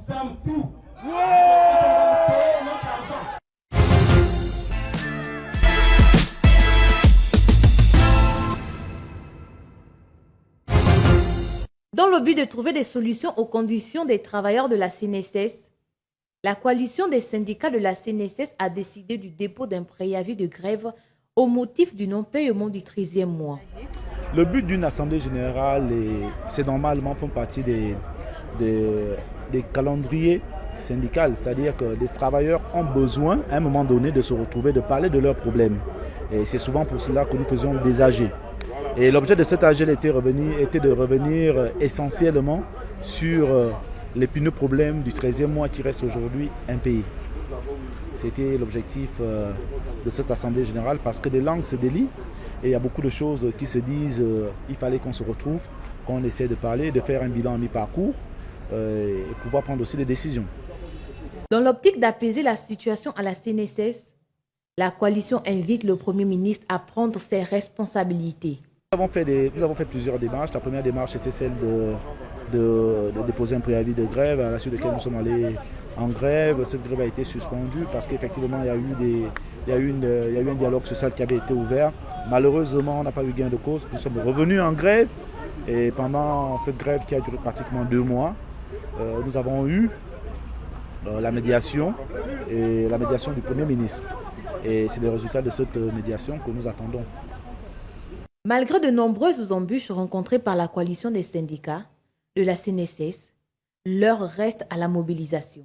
ferme tout. Ils vont payer notre argent. Dans le but de trouver des solutions aux conditions des travailleurs de la CNSS, la coalition des syndicats de la CNSS a décidé du dépôt d'un préavis de grève au motif du non-paiement du 13e mois. Le but d'une assemblée générale, c'est normalement font partie des calendriers syndicaux, c'est-à-dire que les travailleurs ont besoin à un moment donné de se retrouver, de parler de leurs problèmes. Et c'est souvent pour cela que nous faisons des AG. Et l'objet de cet AG était de revenir essentiellement sur l'épineux problème du 13e mois qui reste aujourd'hui impayé. C'était l'objectif de cette assemblée générale parce que les langues se délient et il y a beaucoup de choses qui se disent. Il fallait qu'on se retrouve, qu'on essaie de parler, de faire un bilan à mi-parcours et pouvoir prendre aussi des décisions. Dans l'optique d'apaiser la situation à la CNSS, la coalition invite le Premier ministre à prendre ses responsabilités. Nous avons fait plusieurs démarches. La première démarche était celle de déposer un préavis de grève, à la suite de laquelle nous sommes allés en grève. Cette grève a été suspendue parce qu'effectivement il y a eu un dialogue social qui avait été ouvert. Malheureusement, on n'a pas eu gain de cause. Nous sommes revenus en grève et pendant cette grève qui a duré pratiquement 2 mois, nous avons eu la médiation du Premier ministre. Et c'est le résultat de cette médiation que nous attendons. Malgré de nombreuses embûches rencontrées par la coalition des syndicats de la CNSS, l'heure reste à la mobilisation.